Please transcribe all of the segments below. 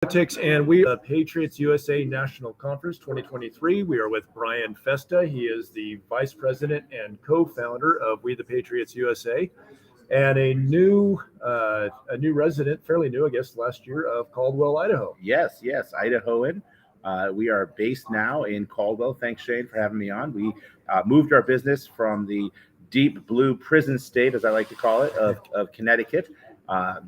Politics, and we are the Patriots USA National Conference 2023. We are with Brian Festa. He is the vice president and co-founder of We the Patriots USA, and a new resident, fairly new, I guess, last year, of Caldwell, Idaho. Yes, Idahoan. We are based now in Caldwell. Thanks, Shane, for having me on. We moved our business from the deep blue prison state, as I like to call it, of Connecticut.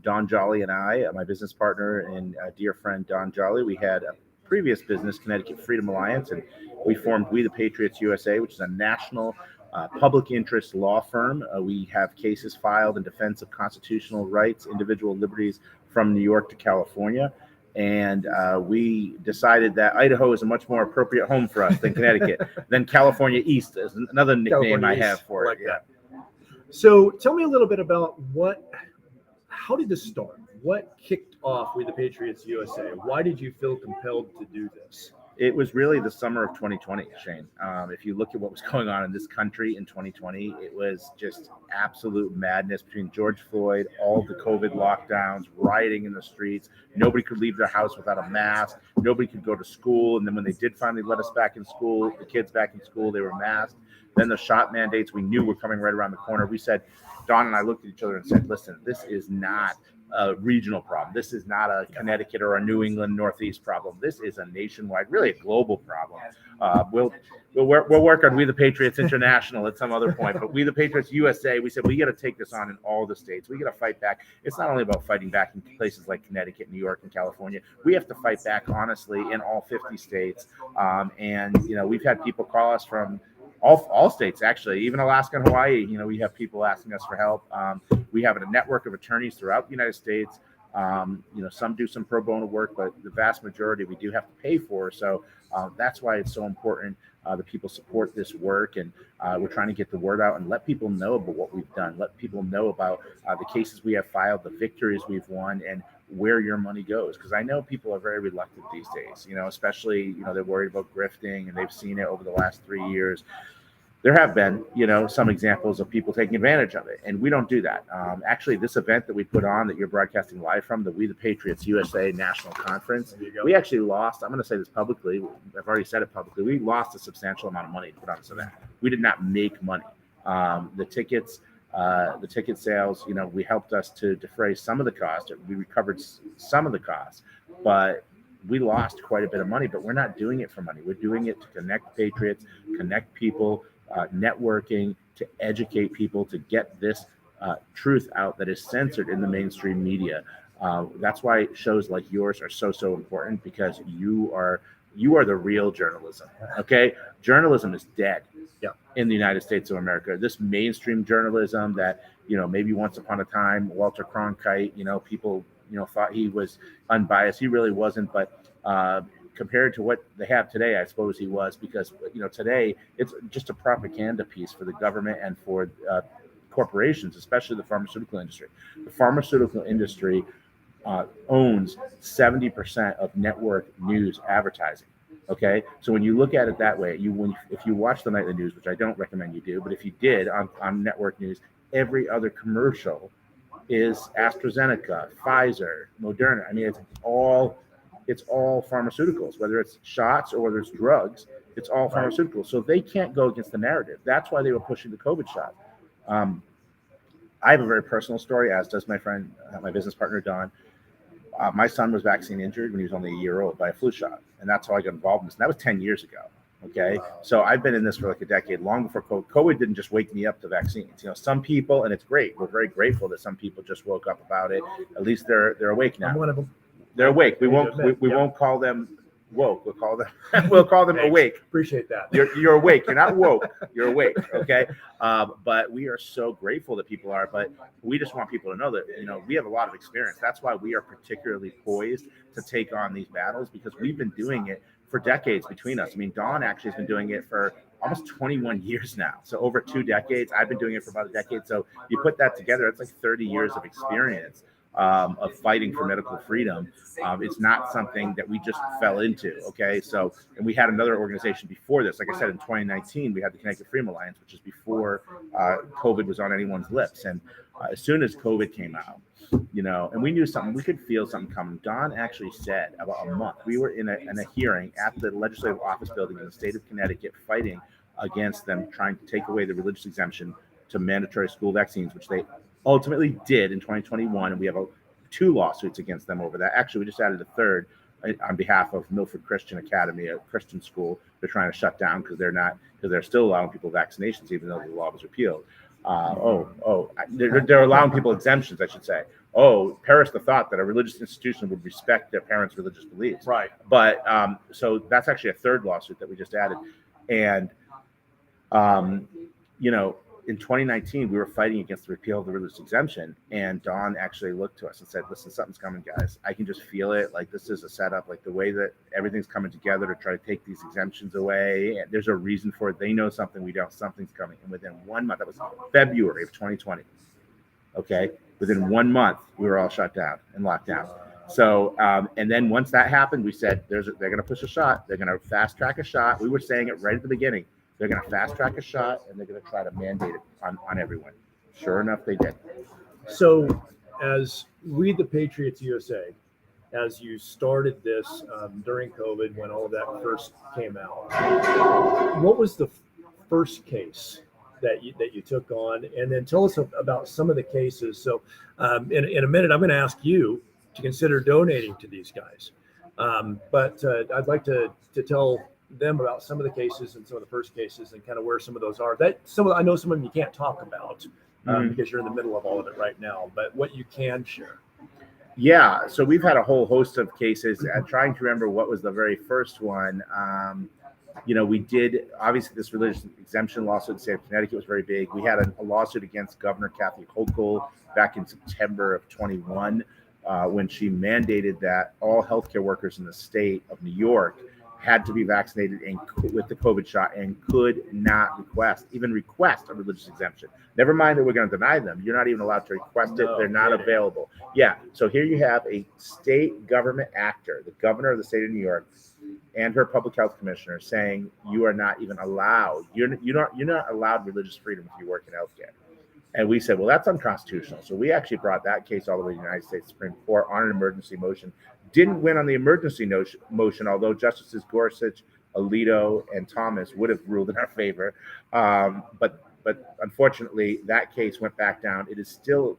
Don Jolly and I, my business partner and dear friend Don Jolly, we had a previous business, Connecticut Freedom Alliance, and we formed We the Patriots USA, which is a national public interest law firm. We have cases filed in defense of constitutional rights, individual liberties from New York to California. And we decided that Idaho is a much more appropriate home for us than Connecticut. Then California East is another nickname California I have for like it. That. So tell me a little bit about how did this start? What kicked off with the Patriots USA? Why did you feel compelled to do this? It was really the summer of 2020, Shane. If you look at what was going on in this country in 2020, it was just absolute madness between George Floyd, all the COVID lockdowns, rioting in the streets. Nobody could leave their house without a mask. Nobody could go to school. And then when they did finally let us back in school, the kids back in school, they were masked. Then the shot mandates we knew were coming right around the corner. We said, Don and I looked at each other and said, listen, this is not a regional problem. This is not a Connecticut or a New England Northeast problem. This is a nationwide, really a global problem. We'll work on We the Patriots International at some other point, but We the Patriots USA, we said we got to take this on in all the states. We got to fight back. It's not only about fighting back in places like Connecticut, New York, and California. We have to fight back honestly in all 50 states. And we've had people call us from all states, actually, even Alaska and Hawaii. We have people asking us for help. We have a network of attorneys throughout the United States. Some do some pro bono work, but the vast majority we do have to pay for. So that's why it's so important that people support this work. And we're trying to get the word out and let people know about what we've done. Let people know about the cases we have filed, the victories we've won, and where your money goes. Because I know people are very reluctant these days, especially, they're worried about grifting, and they've seen it over the last 3 years. There have been, some examples of people taking advantage of it, and we don't do that. Actually, this event that we put on that you're broadcasting live from, the We the Patriots USA National Conference, we actually lost, I'm going to say this publicly, I've already said it publicly, we lost a substantial amount of money to put on this event. We did not make money. The ticket sales, we helped us to defray some of the cost. We recovered some of the costs, but we lost quite a bit of money. But we're not doing it for money. We're doing it to connect patriots, connect people, networking, to educate people, to get this truth out that is censored in the mainstream media. That's why shows like yours are so important, because you are the real journalism. Okay, journalism is dead in the United States of America. This mainstream journalism that maybe once upon a time Walter Cronkite, people thought he was unbiased. He really wasn't, but compared to what they have today, I suppose he was, because today it's just a propaganda piece for the government and for corporations, especially the pharmaceutical industry. The pharmaceutical industry owns 70% of network news advertising. Okay, so when you look at it that way, if you watch the nightly news, which I don't recommend you do, but if you did on network news, every other commercial is AstraZeneca, Pfizer, Moderna. I mean, it's all pharmaceuticals, whether it's shots or whether it's drugs, it's all pharmaceuticals. So they can't go against the narrative. That's why they were pushing the COVID shot. I have a very personal story, as does my friend, my business partner, Don. My son was vaccine injured when he was only a year old by a flu shot. And that's how I got involved in this. And that was 10 years ago. Okay. So I've been in this for like a decade, long before COVID. COVID didn't just wake me up to vaccines. Some people, and it's great. We're very grateful that some people just woke up about it. At least they're awake now. I'm one of them. They're awake. We won't call them woke. We'll call them awake. Appreciate that. You're awake. You're not woke. You're awake. Okay. But we are so grateful that people are. But we just want people to know that we have a lot of experience. That's why we are particularly poised to take on these battles, because we've been doing it for decades between us. I mean, Dawn actually has been doing it for almost 21 years now. So over 2 decades. I've been doing it for about a decade. So you put that together, it's like 30 years of experience of fighting for medical freedom. It's not something that we just fell into. Okay. So, and we had another organization before this. Like I said, in 2019, we had the Connecticut Freedom Alliance, which is before COVID was on anyone's lips. And as soon as COVID came out, and we knew something, we could feel something coming. Don actually said about a month, we were in a hearing at the legislative office building in the state of Connecticut fighting against them trying to take away the religious exemption to mandatory school vaccines, which they ultimately did in 2021. And we have two lawsuits against them over that. Actually, we just added a third on behalf of Milford Christian Academy, a Christian school. They're trying to shut down because they're still allowing people vaccinations, even though the law was repealed. They're allowing people exemptions, I should say. Perish the thought that a religious institution would respect their parents' religious beliefs. Right. But so that's actually a third lawsuit that we just added. And, in 2019, we were fighting against the repeal of the religious exemption. And Don actually looked to us and said, listen, something's coming, guys. I can just feel it. Like, this is a setup, like the way that everything's coming together to try to take these exemptions away. And there's a reason for it. They know something, we don't. Something's coming. And within 1 month, that was February of 2020. Okay. Within 1 month, we were all shut down and locked down. So, and then once that happened, we said, they're going to push a shot. They're going to fast track a shot. We were saying it right at the beginning. They're going to fast track a shot and they're going to try to mandate it on everyone. Sure enough, they did. So as We the Patriots USA, as you started this during COVID, when all of that first came out, what was the first case that you took on? And then tell us about some of the cases. So in a minute, I'm going to ask you to consider donating to these guys. But I'd like to tell them about some of the cases and some of the first cases and kind of where some of those are. I know some of them you can't talk about because you're in the middle of all of it right now, but what you can share. Yeah, so we've had a whole host of cases. Trying to remember what was the very first one. We did, obviously, this religious exemption lawsuit in the state of Connecticut was very big. We had a lawsuit against Governor Kathy Hochul back in September of 21 when she mandated that all healthcare workers in the state of New York had to be vaccinated with the COVID shot and could not request a religious exemption. Never mind that we're going to deny them. You're not even allowed to request it. They're not available. Yeah. So here you have a state government actor, the governor of the state of New York, and her public health commissioner saying you are not even allowed. You're not allowed religious freedom if you work in healthcare. And we said, well, that's unconstitutional. So we actually brought that case all the way to the United States Supreme Court on an emergency motion. Didn't win on the emergency motion, although Justices Gorsuch, Alito, and Thomas would have ruled in our favor. But unfortunately, that case went back down. It is still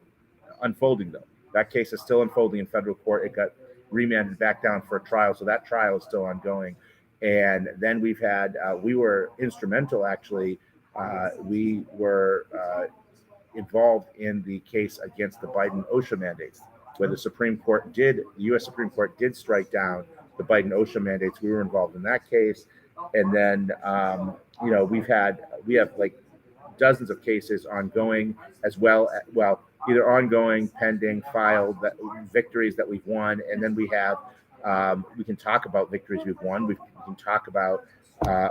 unfolding, though. That case is still unfolding in federal court. It got remanded back down for a trial, so that trial is still ongoing. And then we've had, we were instrumental, actually. We were involved in the case against the Biden OSHA mandates, where the U.S. Supreme Court did strike down the Biden OSHA mandates. We were involved in that case. And then, we have like dozens of cases ongoing as well, either ongoing, pending, filed, victories that we've won. And then we have, we can talk about victories we've won. We can talk about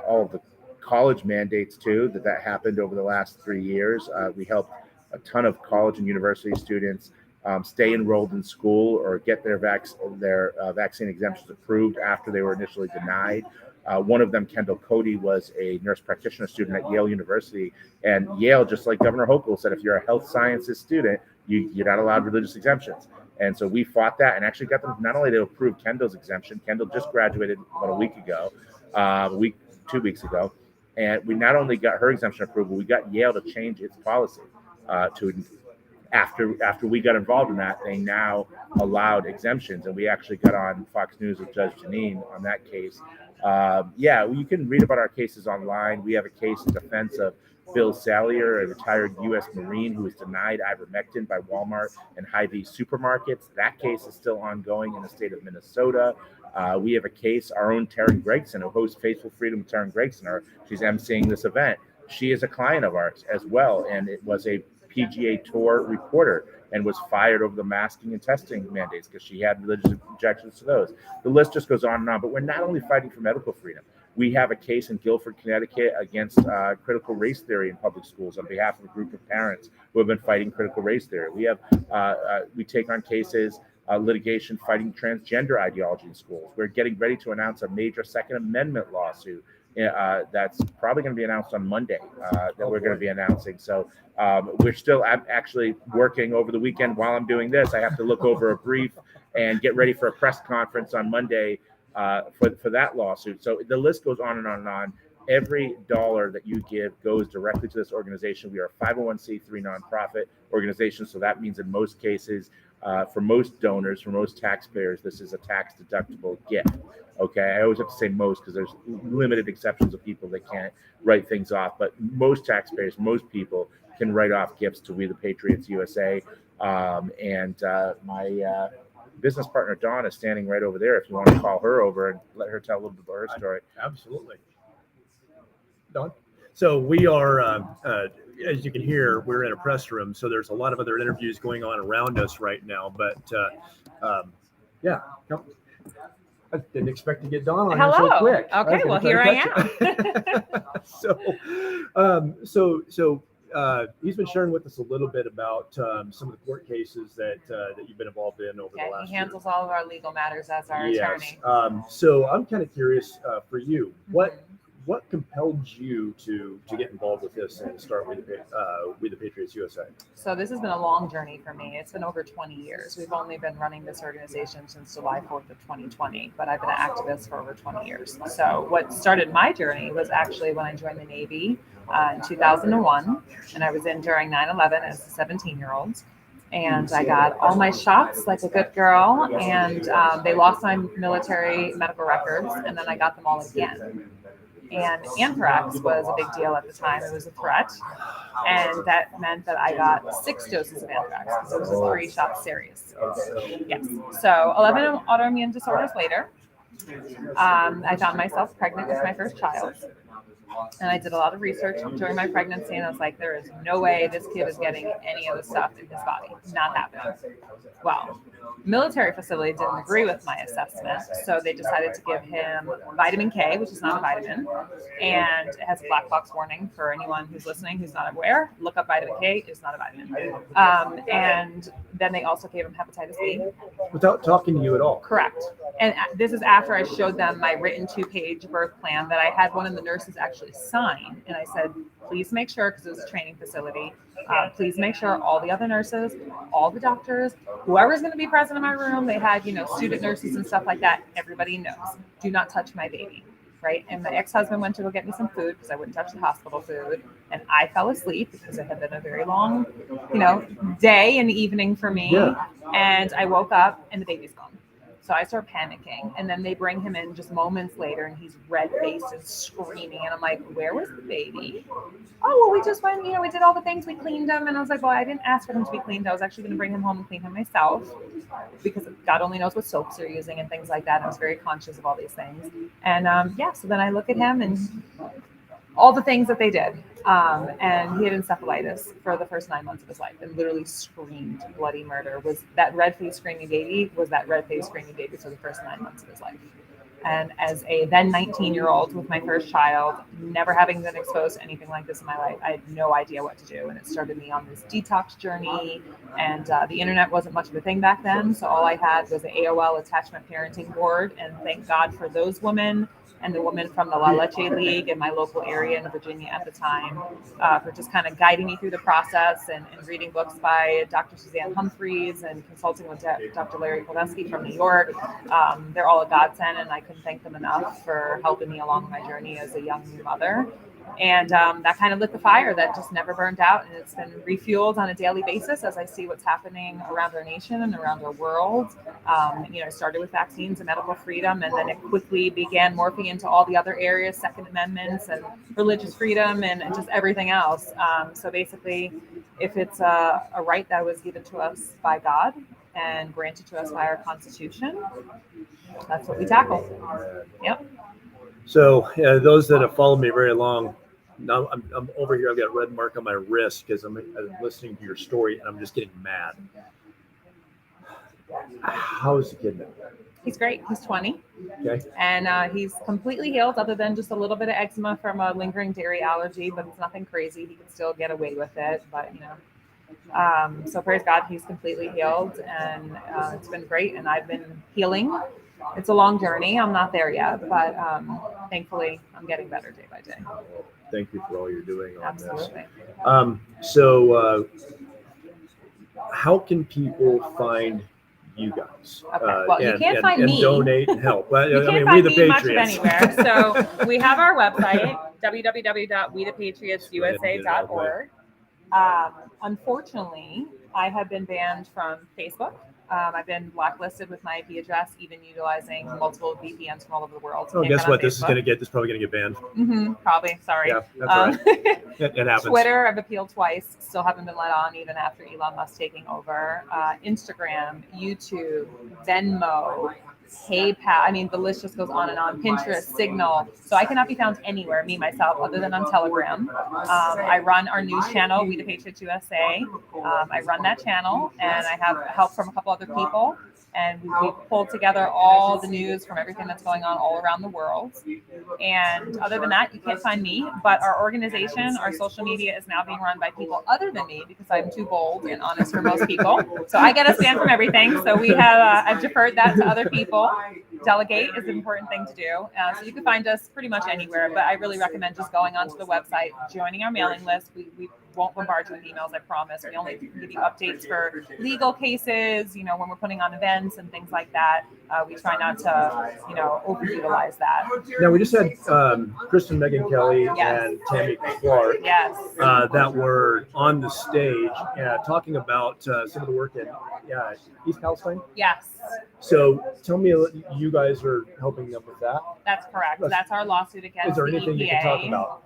all of the college mandates too, that happened over the last 3 years. We helped a ton of college and university students stay enrolled in school or get their vaccine exemptions approved after they were initially denied. One of them, Kendall Cody, was a nurse practitioner student at Yale University. And Yale, just like Governor Hochul, said, if you're a health sciences student, you're not allowed religious exemptions. And so we fought that and actually got them not only to approve Kendall's exemption. Kendall just graduated about a week ago, 2 weeks ago. And we not only got her exemption approved, but we got Yale to change its policy after we got involved in that, they now allowed exemptions. And we actually got on Fox News with Judge Janine on that case. You can read about our cases online. We have a case in defense of Bill Salyer, a retired U.S. Marine who was denied ivermectin by Walmart and Hy-Vee supermarkets. That case is still ongoing in the state of Minnesota. We have a case, our own Taryn Gregson, who hosts Faithful Freedom with Taryn Gregson. She's emceeing this event. She is a client of ours as well, and it was a PGA Tour reporter and was fired over the masking and testing mandates because she had religious objections to those. The list just goes on and on, but we're not only fighting for medical freedom. We have a case in Guilford, Connecticut against critical race theory in public schools on behalf of a group of parents who have been fighting critical race theory. We have we take on cases, litigation fighting transgender ideology in schools. We're getting ready to announce a major Second Amendment lawsuit that's probably going to be announced on Monday that we're going to be announcing. So we're still actually working over the weekend while I'm doing this. I have to look over a brief and get ready for a press conference on Monday for that lawsuit. So the list goes on and on and on. Every dollar that you give goes directly to this organization. We are a 501c3 nonprofit organization. So that means in most cases, for most donors, for most taxpayers, this is a tax deductible gift. Okay, I always have to say most because there's limited exceptions of people that can't write things off. But most taxpayers, most people can write off gifts to We the Patriots USA. And my business partner, Dawn, is standing right over there if you want to call her over and let her tell a little bit about her story. Absolutely. Dawn? So we are, as you can hear, we're in a press room. So there's a lot of other interviews going on around us right now. But yeah, I didn't expect to get Dawn on here so quick. Okay, well, here I am. So he's been sharing with us a little bit about some of the court cases that you've been involved in over the last year. He handles all of our legal matters as our attorney. So I'm kind of curious for you, what compelled you to get involved with this and start with the Patriots USA? So this has been a long journey for me. It's been over 20 years. We've only been running this organization since July 4th of 2020, but I've been an activist for over 20 years. So what started my journey was actually when I joined the Navy in 2001, and I was in during 9/11 as a 17-year-old. And I got all my shots like a good girl, and they lost my military medical records, and then I got them all again. And anthrax was a big deal at the time. It was a threat. And that meant that I got 6 doses of anthrax because it was a 3-shot series. Yes. So 11 autoimmune disorders later, I found myself pregnant with my first child. And I did a lot of research during my pregnancy, and I was like, there is no way this kid is getting any of the stuff in his body. Not happening. Well, military facility didn't agree with my assessment, so they decided to give him vitamin K, which is not a vitamin, and it has a black box warning for anyone who's listening who's not aware. Look up vitamin K, it's not a vitamin. And then they also gave him hepatitis B. Without talking to you at all? Correct. And this is after I showed them my written 2-page birth plan that I had one of the nurses actually sign. And I said, please make sure, because it was a training facility, please make sure all the other nurses, all the doctors, whoever's going to be present in my room, they had, student nurses and stuff like that. Everybody knows, do not touch my baby. Right. And my ex-husband went to go get me some food because I wouldn't touch the hospital food. And I fell asleep because it had been a very long, day and evening for me. Yeah. And I woke up and the baby's gone. So I start panicking, and then they bring him in just moments later, and he's red-faced and screaming, and I'm like, where was the baby? Oh, well, we just went, we did all the things, we cleaned him, and I was like, well, I didn't ask for him to be cleaned. I was actually going to bring him home and clean him myself, because God only knows what soaps you're using and things like that. And I was very conscious of all these things. And so then I look at him and all the things that they did. And he had encephalitis for the first 9 months of his life and literally screamed bloody murder. Was that red-faced screaming baby for the first 9 months of his life. And as a then 19-year-old with my first child, never having been exposed to anything like this in my life, I had no idea what to do. And it started me on this detox journey. And the internet wasn't much of a thing back then. So all I had was an AOL attachment parenting board. And thank God for those women and the woman from the La Leche League in my local area in Virginia at the time, for just kind of guiding me through the process and reading books by Dr. Suzanne Humphreys and consulting with Dr. Larry Koleski from New York. They're all a godsend, and I couldn't thank them enough for helping me along my journey as a young new mother. And that kind of lit the fire that just never burned out. And it's been refueled on a daily basis as I see what's happening around our nation and around our world. It started with vaccines and medical freedom, and then it quickly began morphing into all the other areas, Second Amendments and religious freedom and just everything else. So basically, if it's a right that was given to us by God and granted to us by our Constitution, that's what we tackle. Yep. So those that have followed me very long, now I'm over here. I've got a red mark on my wrist because I'm listening to your story and I'm just getting mad. How is the kid now? He's great. He's 20. Okay. And he's completely healed other than just a little bit of eczema from a lingering dairy allergy, but it's nothing crazy. He can still get away with it, but so praise God, he's completely healed, and it's been great. And I've been healing. It's a long journey. I'm not there yet, but thankfully, I'm getting better day by day. Thank you for all you're doing on Absolutely. this. So how can people find you guys? Okay. Well, you can't find and me. donate and help. Well, You I can't mean, find we the me much of Patriots. anywhere. So we have our website, www.wethepatriotsusa.org. Unfortunately, I have been banned from Facebook. I've been blacklisted with my IP address, even utilizing multiple VPNs from all over the world. Oh, guess what? This is probably gonna get banned. Probably. Sorry. Yeah, that's all right. It happens. Twitter, I've appealed twice. Still haven't been let on, even after Elon Musk taking over. Instagram, YouTube, Venmo, PayPal. I mean, the list just goes on and on. Pinterest, Signal. So I cannot be found anywhere, me, myself, other than on Telegram. I run our news channel, We the Patriots USA. I run that channel, and I have help from a couple other people. And we pulled together all the news from everything that's going on all around the world. And other than that, you can't find me. But our organization, our social media is now being run by people other than me because I'm too bold and honest for most people. So I get a stand from everything. So we have, I've deferred that to other people. Delegate is an important thing to do. So you can find us pretty much anywhere. But I really recommend just going onto the website, joining our mailing list. We won't bombard you with emails, I promise. We only give you updates for legal cases, when we're putting on events and things like that. We try not to, overutilize that. Now, we just had Kristen, Megan Kelly, Yes. and Tammy Clark Yes. that were on the stage talking about some of the work in East Palestine. Yes. So tell me, you guys are helping them with that? That's correct. That's our lawsuit against Is there the anything EPA. you can talk about?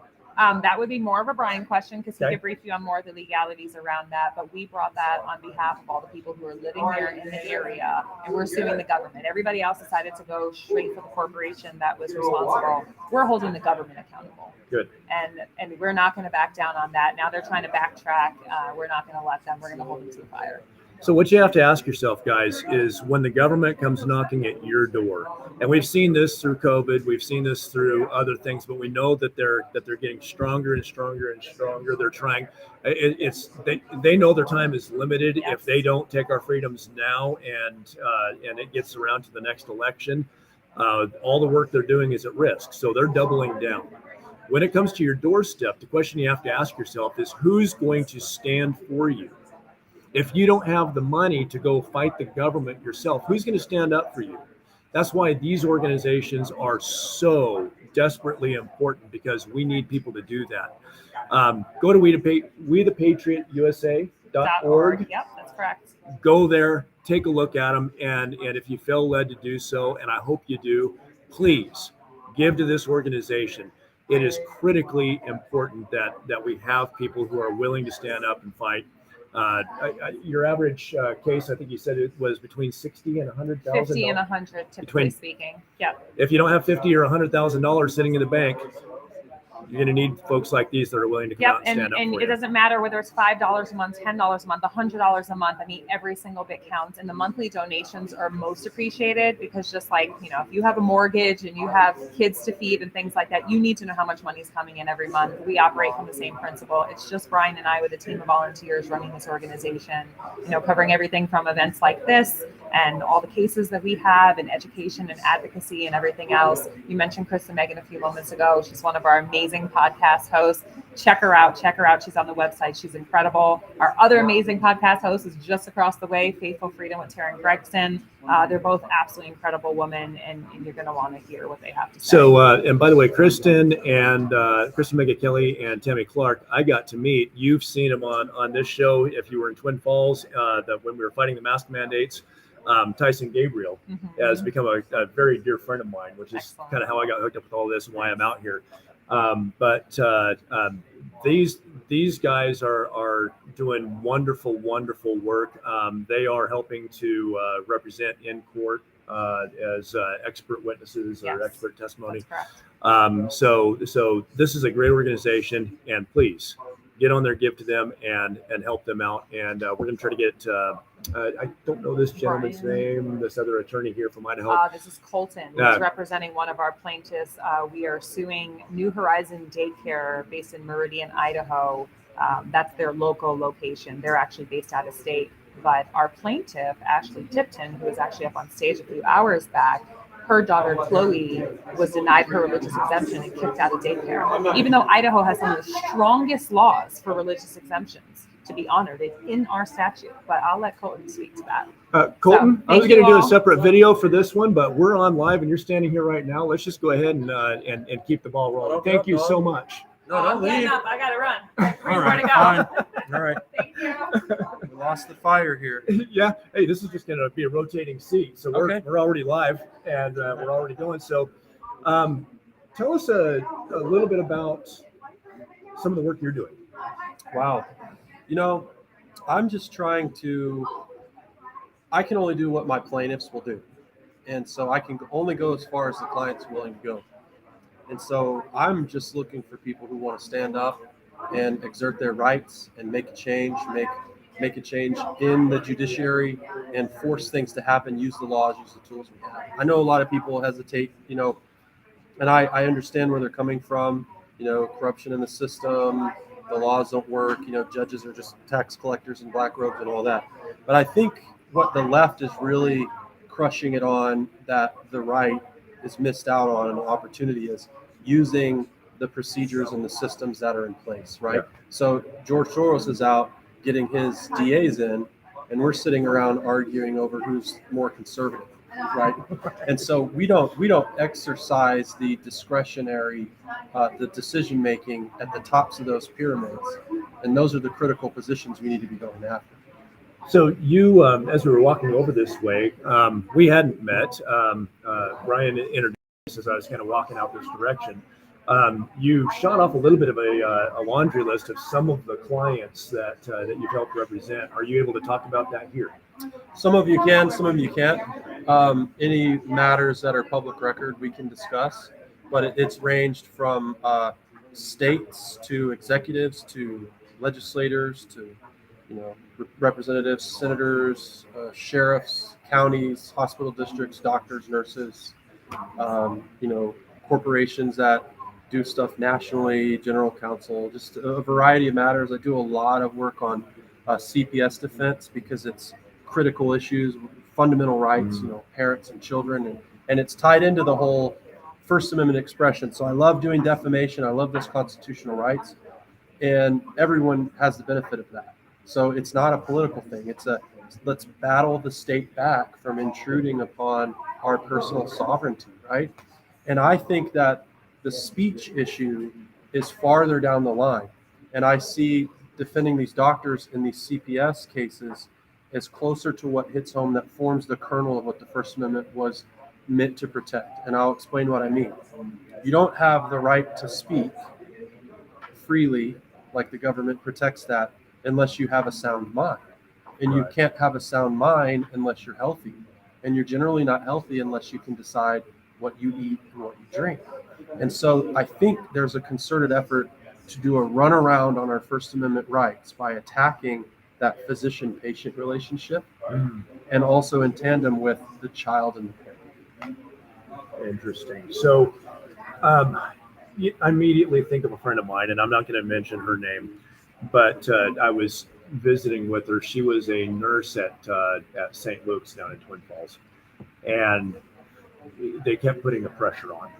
That would be more of a Brian question because he Okay. could brief you on more of the legalities around that. But we brought that on behalf of all the people who are living there in the area, and we're suing the government. Everybody else decided to go straight for the corporation that was responsible. We're holding the government accountable. Good. And we're not going to back down on that. Now they're trying to backtrack. We're not going to let them. We're going to hold them to the fire. So what you have to ask yourself, guys, is when the government comes knocking at your door, and we've seen this through COVID, we've seen this through other things, but we know that they're getting stronger and stronger and stronger. They're trying. They know their time is limited. Yes. If they don't take our freedoms now, and it gets around to the next election, all the work they're doing is at risk. So they're doubling down. When it comes to your doorstep, the question you have to ask yourself is who's going to stand for you? If you don't have the money to go fight the government yourself, who's going to stand up for you? That's why these organizations are so desperately important, because we need people to do that. Go to WeThePatriotUSA.org. Yep, that's correct. Go there, take a look at them, and if you feel led to do so, and I hope you do, please give to this organization. It is critically important that we have people who are willing to stand up and fight. Your average case, I think you said it was between $60,000 and $100,000. 50 and 100, typically speaking. Yeah. If you don't have $50,000 or $100,000 sitting in the bank, you're going to need folks like these that are willing to come out and stand up for and you. it doesn't matter whether it's $5 a month, $10 a month, $100 a month. I mean, every single bit counts, and the monthly donations are most appreciated because just like, if you have a mortgage and you have kids to feed and things like that, you need to know how much money is coming in every month. We operate from the same principle. It's just Brian and I with a team of volunteers running this organization, covering everything from events like this and all the cases that we have and education and advocacy and everything else. You mentioned Chris and Megan a few moments ago. She's one of our amazing podcast hosts. Check her out. She's on the website. She's incredible. Our other amazing podcast host is just across the way, Faithful Freedom with Taryn Gregson. They're both absolutely incredible women, and you're going to want to hear what they have to say. So, and by the way, Kristen Megan Kelly and Tammy Clark, I got to meet. You've seen them on this show. If you were in Twin Falls, when we were fighting the mask mandates, Tyson Gabriel has become a very dear friend of mine, which is kind of how I got hooked up with all this and why I'm out here. But these guys are doing wonderful work. They are helping to represent in court as expert witnesses or expert testimony. So this is a great organization, and please get on there, give to them, and help them out. And we're going to try to get. I don't know this gentleman's name. This other attorney here from Idaho. This is Colton. He's representing one of our plaintiffs. We are suing New Horizon Daycare based in Meridian, Idaho. That's their local location. They're actually based out of state. But our plaintiff, Ashley Tipton, who was actually up on stage a few hours back, her daughter Chloe was denied her religious exemption and kicked out of daycare, even though Idaho has some of the strongest laws for religious exemptions to be honored. It's in our statute, but I'll let Colton speak to that. Colton, So, I was going to do a all. separate video for this one, but we're on live and you're standing here right now. Let's just go ahead and keep the ball rolling. Thank you so much. No, don't leave. I gotta run. All right, fine. All right. Thank you. We lost the fire here. Yeah. Hey, this is just going to be a rotating seat. So we're already live and we're already going. So tell us a little bit about some of the work you're doing. Wow. I'm just trying I can only do what my plaintiffs will do. And so I can only go as far as the client's willing to go. And so I'm just looking for people who want to stand up and exert their rights and make a change, make a change in the judiciary and force things to happen, use the laws, use the tools we have. I know a lot of people hesitate, and I understand where they're coming from, corruption in the system, the laws don't work, judges are just tax collectors in black robes and all that. But I think what the left is really crushing it on, that the right is missed out on an opportunity, is using the procedures and the systems that are in place, right? Yeah. So George Soros is out getting his DAs in, and we're sitting around arguing over who's more conservative, right? And so we don't exercise the discretionary, the decision making at the tops of those pyramids, and those are the critical positions we need to be going after. So you, as we were walking over this way, we hadn't met. Brian introduced us as I was kind of walking out this direction. You shot off a little bit of a laundry list of some of the clients that you've helped represent. Are you able to talk about that here? Some of you can, some of you can't. Any matters that are public record we can discuss, but it's ranged from states to executives to legislators to representatives, senators, sheriffs, counties, hospital districts, doctors, nurses, corporations that do stuff nationally, general counsel, just a variety of matters. I do a lot of work on CPS defense because it's critical issues, fundamental rights, parents and children, and it's tied into the whole First Amendment expression. So I love doing defamation. I love those constitutional rights, and everyone has the benefit of that. So it's not a political thing. It's let's battle the state back from intruding upon our personal sovereignty, right? And I think that the speech issue is farther down the line. And I see defending these doctors in these CPS cases as closer to what hits home, that forms the kernel of what the First Amendment was meant to protect. And I'll explain what I mean. You don't have the right to speak freely, like the government protects that, unless you have a sound mind. And you can't have a sound mind unless you're healthy. And you're generally not healthy unless you can decide what you eat and what you drink. And so I think there's a concerted effort to do a runaround on our First Amendment rights by attacking that physician-patient relationship, and also in tandem with the child and the parent. Interesting. So I immediately think of a friend of mine, and I'm not going to mention her name, but I was visiting with her. She was a nurse at St. Luke's down in Twin Falls, and they kept putting the pressure on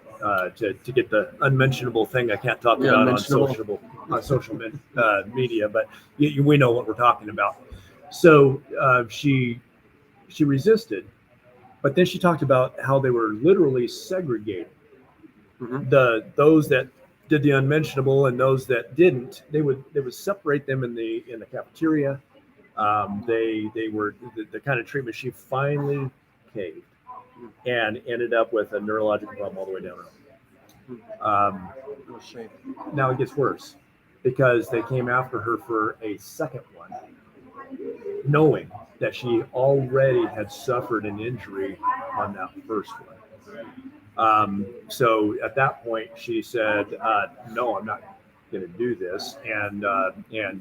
to get the unmentionable thing I can't talk about on social media, but we know what we're talking about. So she resisted, but then she talked about how they were literally segregating those that did the unmentionable and those that didn't. They would separate them in the cafeteria. They were the kind of treatment. She finally caved and ended up with a neurological problem all the way down. Now it gets worse because they came after her for a second one, knowing that she already had suffered an injury on that first one. So at that point, she said, "No, I'm not going to do this." And then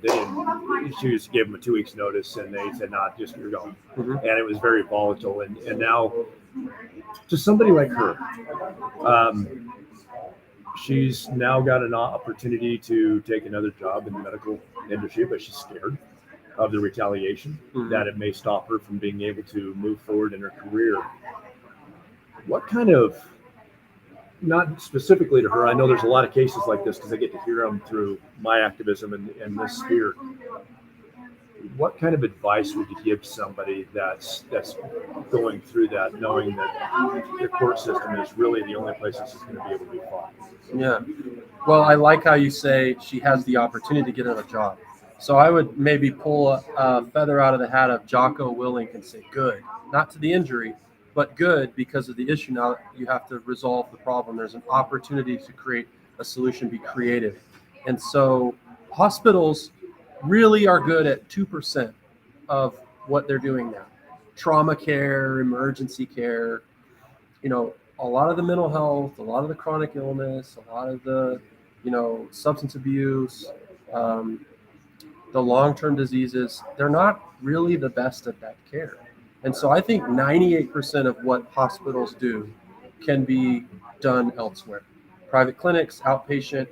she just gave them a 2 weeks notice, and they said, "Nah, just you're going." And it was very volatile. And now, to somebody like her, she's now got an opportunity to take another job in the medical industry, but she's scared of the retaliation that it may stop her from being able to move forward in her career. what kind of, not specifically to her, I know there's a lot of cases like this because I get to hear them through my activism in this sphere. What kind of advice would you give somebody that's going through that, knowing that the court system is really the only place this is going to be able to be fought? Yeah. Well, I like how you say she has the opportunity to get a job. So I would maybe pull a feather out of the hat of Jocko Willink and say, good, not to the injury, but good because of the issue. Now you have to resolve the problem. There's an opportunity to create a solution, be creative. And so hospitals really are good at 2% of what they're doing now. Trauma care, emergency care, a lot of the mental health, a lot of the chronic illness, a lot of the, substance abuse, the long-term diseases, they're not really the best at that care. And so I think 98% of what hospitals do can be done elsewhere. Private clinics, outpatient,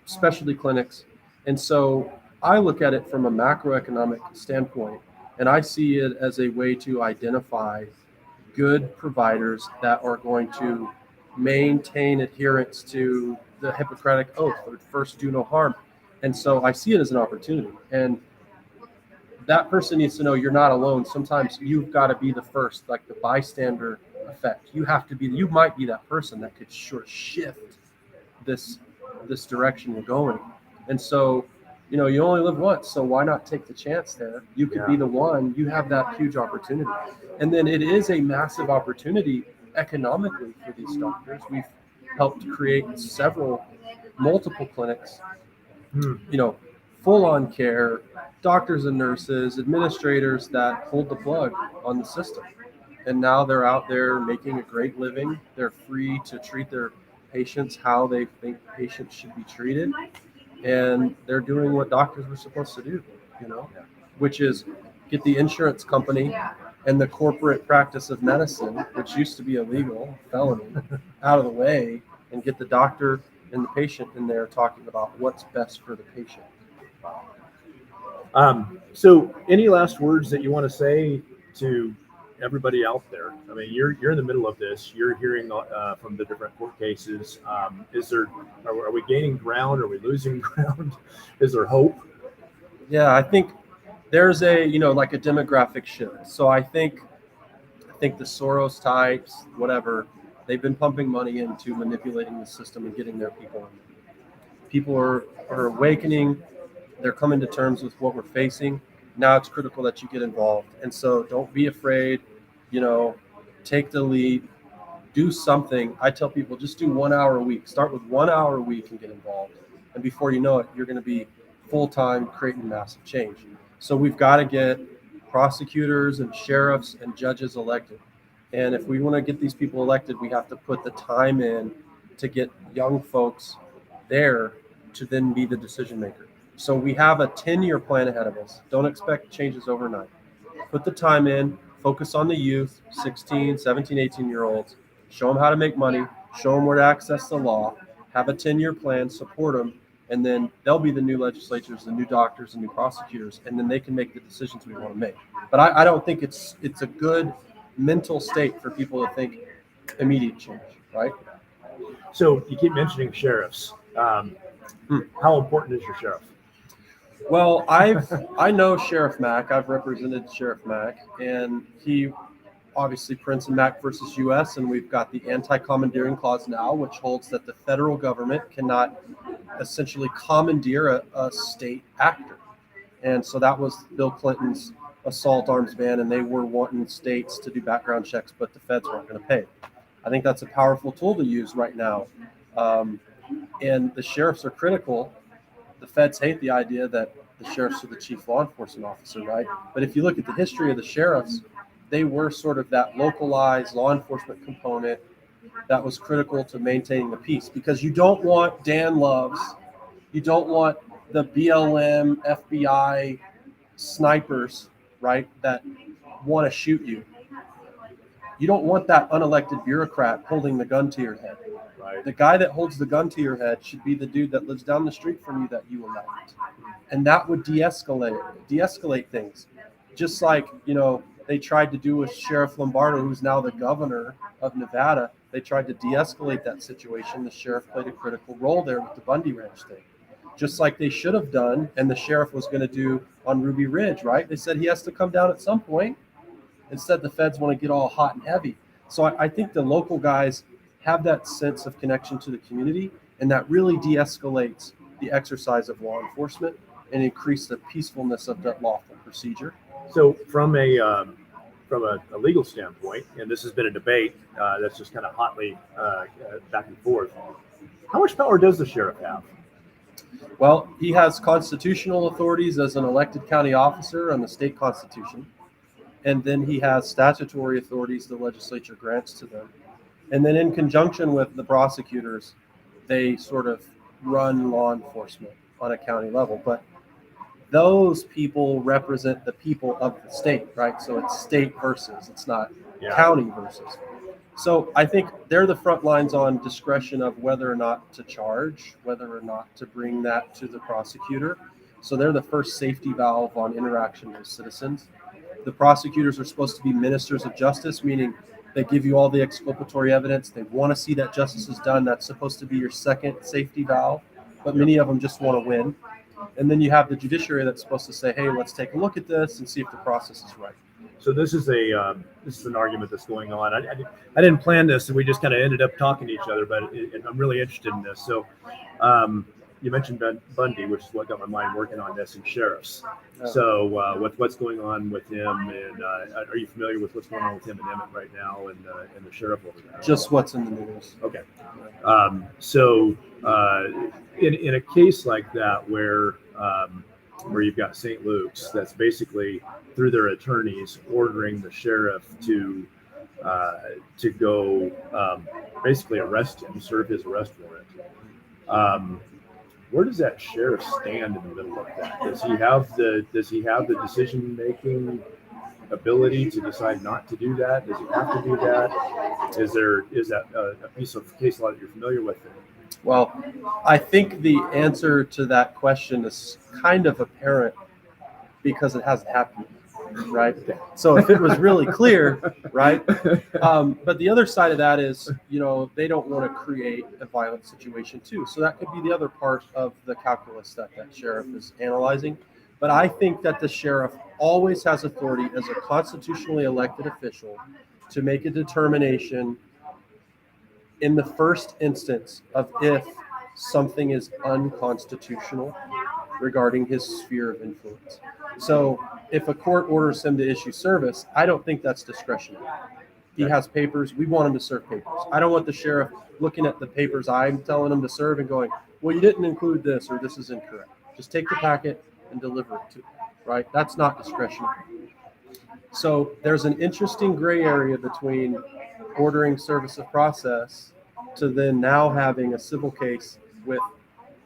specialty clinics. And so I look at it from a macroeconomic standpoint, and I see it as a way to identify good providers that are going to maintain adherence to the Hippocratic Oath, or first do no harm. And so I see it as an opportunity. And that person needs to know you're not alone. Sometimes you've got to be the first, like the bystander effect. You might be that person that could sure shift this direction we're going. And so, you only live once, so why not take the chance there? You could be the one, you have that huge opportunity. And then it is a massive opportunity economically for these doctors. We've helped create multiple clinics, full-on care, doctors and nurses, administrators that hold the plug on the system. And now they're out there making a great living. They're free to treat their patients how they think patients should be treated. And they're doing what doctors were supposed to do, which is get the insurance company and the corporate practice of medicine, which used to be illegal, felony, out of the way, and get the doctor and the patient in there talking about what's best for the patient. So any last words that you want to say to everybody out there? I mean, you're in the middle of this. You're hearing from the different court cases. Are we gaining ground? Are we losing ground? Is there hope? Yeah, I think there's like a demographic shift. So I think the Soros types, whatever, they've been pumping money into manipulating the system and getting their people in. People are awakening. They're coming to terms with what we're facing. Now it's critical that you get involved. And so don't be afraid, take the lead, do something. I tell people just do 1 hour a week. Start with 1 hour a week and get involved. And before you know it, you're going to be full-time creating massive change. So we've got to get prosecutors and sheriffs and judges elected. And if we want to get these people elected, we have to put the time in to get young folks there to then be the decision maker. So we have a 10-year plan ahead of us. Don't expect changes overnight. Put the time in, focus on the youth, 16, 17, 18-year-olds, show them how to make money, show them where to access the law, have a 10-year plan, support them, and then they'll be the new legislators, the new doctors, and new prosecutors, and then they can make the decisions we want to make. But I don't think it's a good mental state for people to think immediate change, right? So you keep mentioning sheriffs. How important is your sheriff? Well, I know Sheriff Mack. I've represented Sheriff Mack, and he obviously Prince and Mack versus U.S., and we've got the anti-commandeering clause now, which holds that the federal government cannot essentially commandeer a state actor. And so that was Bill Clinton's assault arms ban, and they were wanting states to do background checks, but the feds weren't going to pay. I think that's a powerful tool to use right now. And the sheriffs are critical. The feds hate the idea that the sheriffs are the chief law enforcement officer, right? But if you look at the history of the sheriffs, they were sort of that localized law enforcement component that was critical to maintaining the peace, because you don't want Dan Loves, you don't want the BLM, FBI snipers, right, that want to shoot you. You don't want that unelected bureaucrat holding the gun to your head. Right. The guy that holds the gun to your head should be the dude that lives down the street from you that you elect. And that would de-escalate things. Just like, they tried to do with Sheriff Lombardo, who's now the governor of Nevada. They tried to de-escalate that situation. The sheriff played a critical role there with the Bundy Ranch thing, just like they should have done, and the sheriff was going to do on Ruby Ridge, right? They said he has to come down at some point. Instead, the feds want to get all hot and heavy. So I think the local guys have that sense of connection to the community, and that really de-escalates the exercise of law enforcement and increase the peacefulness of that lawful procedure. So from a legal standpoint, and this has been a debate that's just kind of hotly back and forth, how much power does the sheriff have? Well, he has constitutional authorities as an elected county officer on the state constitution. And then he has statutory authorities the legislature grants to them. And then in conjunction with the prosecutors, they sort of run law enforcement on a county level. But those people represent the people of the state, right? So it's state versus, it's not county versus. So I think they're the front lines on discretion of whether or not to charge, whether or not to bring that to the prosecutor. So they're the first safety valve on interaction with citizens. The prosecutors are supposed to be ministers of justice, meaning they give you all the exculpatory evidence. They want to see that justice is done. That's supposed to be your second safety valve, but many of them just want to win. And then you have the judiciary that's supposed to say, hey, let's take a look at this and see if the process is right. So this is an argument that's going on. I didn't plan this, and we just kind of ended up talking to each other, but I'm really interested in this. So you mentioned Bundy, which is what got my mind working on this, and sheriffs. So with what's going on with him, and are you familiar with what's going on with him and Emmett right now, and the sheriff? Just what's in the news. Okay. So in a case like that, where you've got St. Luke's, that's basically through their attorneys ordering the sheriff to go basically arrest him, serve his arrest warrant. Where does that sheriff stand in the middle of that? Does he have the decision-making ability to decide not to do that? Does he have to do that? Is that a piece of case law that you're familiar with? Well, I think the answer to that question is kind of apparent because it hasn't happened, right? So if it was really clear, right? But the other side of that is, they don't want to create a violent situation too. So that could be the other part of the calculus that sheriff is analyzing. But I think that the sheriff always has authority as a constitutionally elected official to make a determination in the first instance of if something is unconstitutional regarding his sphere of influence. So if a court orders him to issue service, I don't think that's discretionary. He has papers. We want him to serve papers. I don't want the sheriff looking at the papers I'm telling him to serve and going, well, you didn't include this, or this is incorrect. Just take the packet and deliver it to him, right? That's not discretionary. So there's an interesting gray area between ordering service of process to then now having a civil case with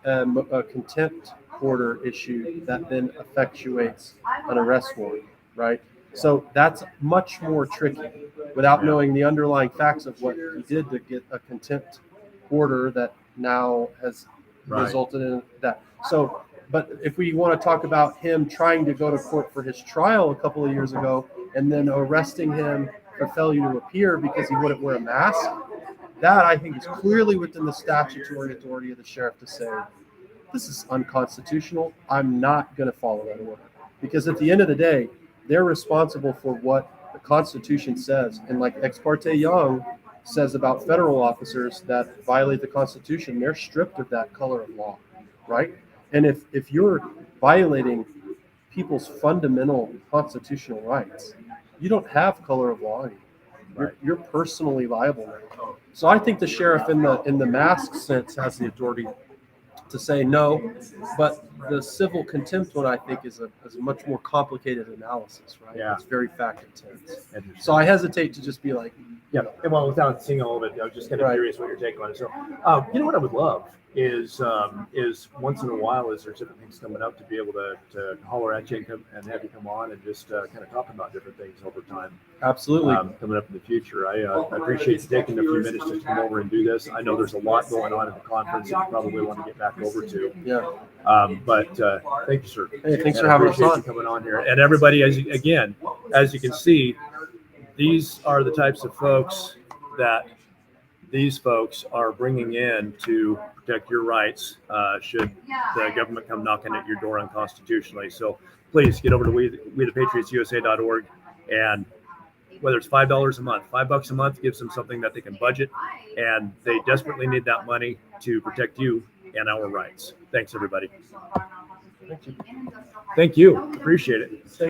a contempt order issued that then effectuates an arrest warrant, right? So that's much more tricky without knowing the underlying facts of what he did to get a contempt order that now has resulted in that. So, but if we want to talk about him trying to go to court for his trial a couple of years ago and then arresting him for failure to appear because he wouldn't wear a mask, that I think is clearly within the statutory authority of the sheriff to say, this is unconstitutional. I'm not going to follow that order. Because at the end of the day, they're responsible for what the Constitution says. And like Ex parte Young says about federal officers that violate the Constitution, they're stripped of that color of law, right? And if you're violating people's fundamental constitutional rights, you don't have color of law anymore. You're personally liable now. So I think the sheriff in the mask sense has the authority to say no, but the civil contempt one I think is a much more complicated analysis, right? Yeah. It's very fact intense. So I hesitate to just be like, Yeah, and well, without seeing all of it, I was just kind of Right. curious what your take on it. So, you know what I would love is once in a while, as there's different things coming up, to be able to holler at you and have you come on and just kind of talk about different things over time Absolutely. coming up in the future. I appreciate you taking a few minutes just to come over and do this. I know there's a lot going on at the conference that you probably want to get back over to. Yeah. But thank you, sir. Hey, thanks And for I having us appreciate on. you coming on here. And everybody, as you can see, these are the types of folks that these folks are bringing in to protect your rights should the government come knocking at your door unconstitutionally. So please get over to WeThePatriotsUSA.org, and whether it's $5 a month, $5 a month gives them something that they can budget, and they desperately need that money to protect you and our rights. Thanks, everybody. Thank you. Appreciate it.